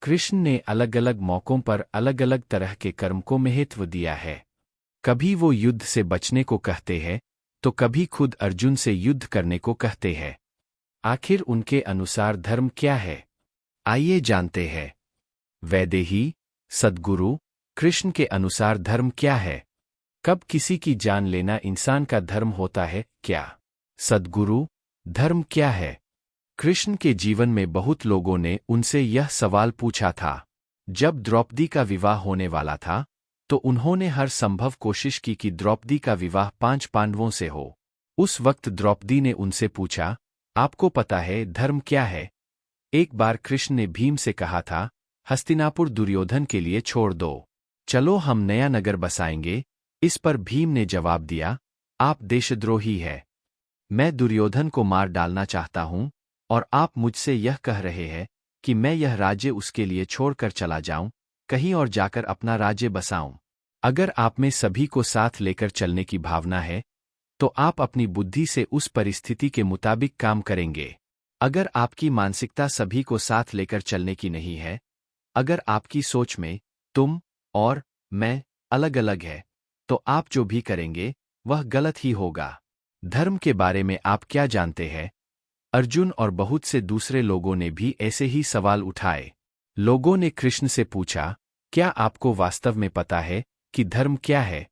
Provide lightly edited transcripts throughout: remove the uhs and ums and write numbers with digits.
कृष्ण ने अलग अलग मौकों पर अलग अलग तरह के कर्म को महत्व दिया है। कभी वो युद्ध से बचने को कहते हैं, तो कभी खुद अर्जुन से युद्ध करने को कहते हैं। आखिर उनके अनुसार धर्म क्या है? आइए जानते हैं। वैदेही, सद्गुरु, कृष्ण के अनुसार धर्म क्या है? कब किसी की जान लेना इंसान का धर्म होता है क्या? सद्गुरु, धर्म क्या है? कृष्ण के जीवन में बहुत लोगों ने उनसे यह सवाल पूछा था। जब द्रौपदी का विवाह होने वाला था, तो उन्होंने हर संभव कोशिश की कि द्रौपदी का विवाह 5 पांडवों से हो। उस वक्त द्रौपदी ने उनसे पूछा, आपको पता है धर्म क्या है? एक बार कृष्ण ने भीम से कहा था, हस्तिनापुर दुर्योधन के लिए छोड़ दो, चलो हम नया नगर बसाएंगे। इस पर भीम ने जवाब दिया, आप देशद्रोही है। मैं दुर्योधन को मार डालना चाहता हूं, और आप मुझसे यह कह रहे हैं कि मैं यह राज्य उसके लिए छोड़कर चला जाऊं, कहीं और जाकर अपना राज्य बसाऊं। अगर आप में सभी को साथ लेकर चलने की भावना है, तो आप अपनी बुद्धि से उस परिस्थिति के मुताबिक काम करेंगे। अगर आपकी मानसिकता सभी को साथ लेकर चलने की नहीं है, अगर आपकी सोच में तुम और मैं अलग अलग है, तो आप जो भी करेंगे वह गलत ही होगा। धर्म के बारे में आप क्या जानते हैं? अर्जुन और बहुत से दूसरे लोगों ने भी ऐसे ही सवाल उठाए। लोगों ने कृष्ण से पूछा, क्या आपको वास्तव में पता है कि धर्म क्या है?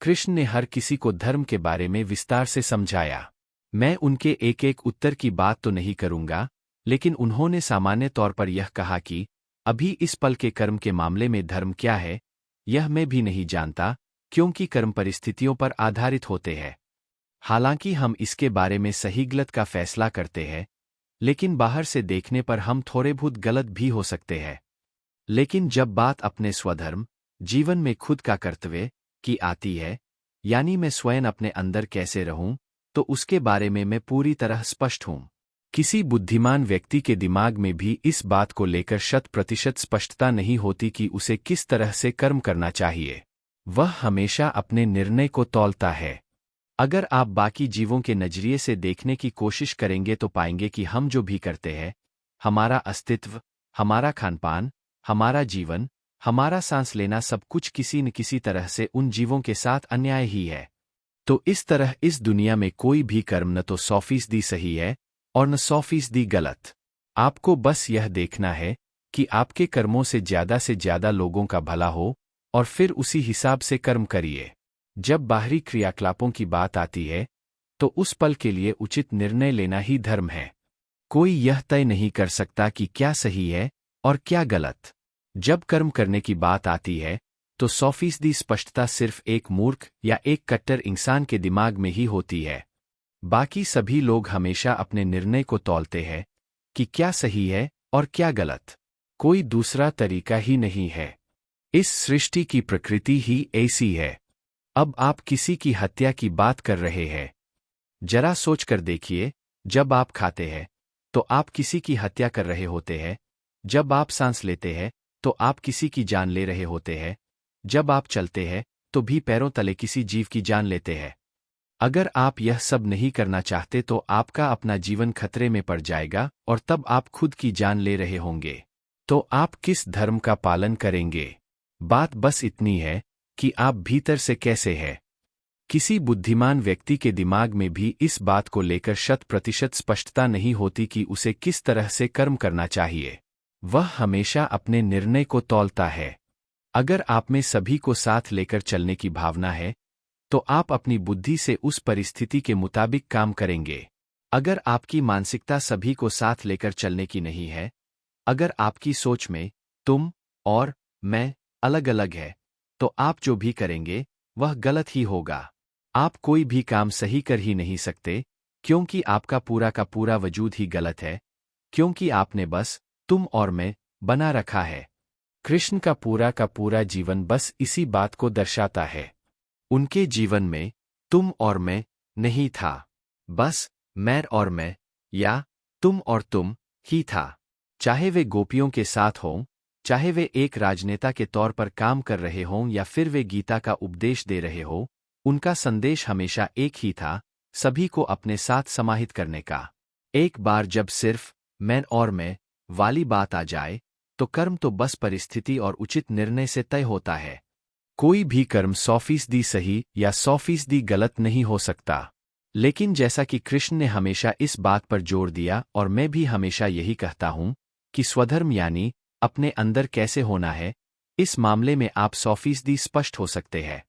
कृष्ण ने हर किसी को धर्म के बारे में विस्तार से समझाया। मैं उनके एक एक उत्तर की बात तो नहीं करूंगा, लेकिन उन्होंने सामान्य तौर पर यह कहा कि अभी इस पल के कर्म के मामले में धर्म क्या है, यह मैं भी नहीं जानता, क्योंकि कर्म परिस्थितियों पर आधारित होते हैं। हालांकि हम इसके बारे में सही गलत का फैसला करते हैं, लेकिन बाहर से देखने पर हम थोड़े बहुत गलत भी हो सकते हैं। लेकिन जब बात अपने स्वधर्म, जीवन में खुद का कर्तव्य की आती है, यानी मैं स्वयं अपने अंदर कैसे रहूं, तो उसके बारे में मैं पूरी तरह स्पष्ट हूं। किसी बुद्धिमान व्यक्ति के दिमाग में भी इस बात को लेकर 100% स्पष्टता नहीं होती कि उसे किस तरह से कर्म करना चाहिए। वह हमेशा अपने निर्णय को तौलता है। अगर आप बाकी जीवों के नजरिए से देखने की कोशिश करेंगे तो पाएंगे कि हम जो भी करते हैं, हमारा अस्तित्व, हमारा खानपान, हमारा जीवन, हमारा सांस लेना, सब कुछ किसी न किसी तरह से उन जीवों के साथ अन्याय ही है। तो इस तरह इस दुनिया में कोई भी कर्म न तो 100% सही है और न 100% गलत। आपको बस यह देखना है कि आपके कर्मों से ज्यादा लोगों का भला हो, और फिर उसी हिसाब से कर्म करिए। जब बाहरी क्रियाकलापों की बात आती है, तो उस पल के लिए उचित निर्णय लेना ही धर्म है। कोई यह तय नहीं कर सकता कि क्या सही है और क्या गलत। जब कर्म करने की बात आती है, तो 100% स्पष्टता सिर्फ एक मूर्ख या एक कट्टर इंसान के दिमाग में ही होती है। बाकी सभी लोग हमेशा अपने निर्णय को तौलते हैं कि क्या सही है और क्या गलत। कोई दूसरा तरीका ही नहीं है। इस सृष्टि की प्रकृति ही ऐसी है। अब आप किसी की हत्या की बात कर रहे हैं। जरा सोच कर देखिए, जब आप खाते हैं, तो आप किसी की हत्या कर रहे होते हैं। जब आप सांस लेते हैं, तो आप किसी की जान ले रहे होते हैं। जब आप चलते हैं, तो भी पैरों तले किसी जीव की जान लेते हैं। अगर आप यह सब नहीं करना चाहते तो आपका अपना जीवन खतरे में पड़ जाएगा, और तब आप खुद की जान ले रहे होंगे। तो आप किस धर्म का पालन करेंगे? बात बस इतनी है कि आप भीतर से कैसे हैं। किसी बुद्धिमान व्यक्ति के दिमाग में भी इस बात को लेकर 100% स्पष्टता नहीं होती कि उसे किस तरह से कर्म करना चाहिए। वह हमेशा अपने निर्णय को तौलता है। अगर आप में सभी को साथ लेकर चलने की भावना है, तो आप अपनी बुद्धि से उस परिस्थिति के मुताबिक काम करेंगे। अगर आपकी मानसिकता सभी को साथ लेकर चलने की नहीं है, अगर आपकी सोच में तुम और मैं अलग अलग है, तो आप जो भी करेंगे वह गलत ही होगा। आप कोई भी काम सही कर ही नहीं सकते, क्योंकि आपका पूरा का पूरा वजूद ही गलत है, क्योंकि आपने बस तुम और मैं बना रखा है। कृष्ण का पूरा जीवन बस इसी बात को दर्शाता है। उनके जीवन में तुम और मैं नहीं था, बस मैं और मैं, या तुम और तुम ही था। चाहे वे गोपियों के साथ हों, चाहे वे एक राजनेता के तौर पर काम कर रहे हों, या फिर वे गीता का उपदेश दे रहे हों, उनका संदेश हमेशा एक ही था, सभी को अपने साथ समाहित करने का। एक बार जब सिर्फ मैं और मैं वाली बात आ जाए, तो कर्म तो बस परिस्थिति और उचित निर्णय से तय होता है। कोई भी कर्म 100% सही या 100% गलत नहीं हो सकता। लेकिन जैसा कि कृष्ण ने हमेशा इस बात पर जोर दिया और मैं भी हमेशा यही कहता हूं कि स्वधर्म यानी अपने अंदर कैसे होना है, इस मामले में आप 100% स्पष्ट हो सकते हैं।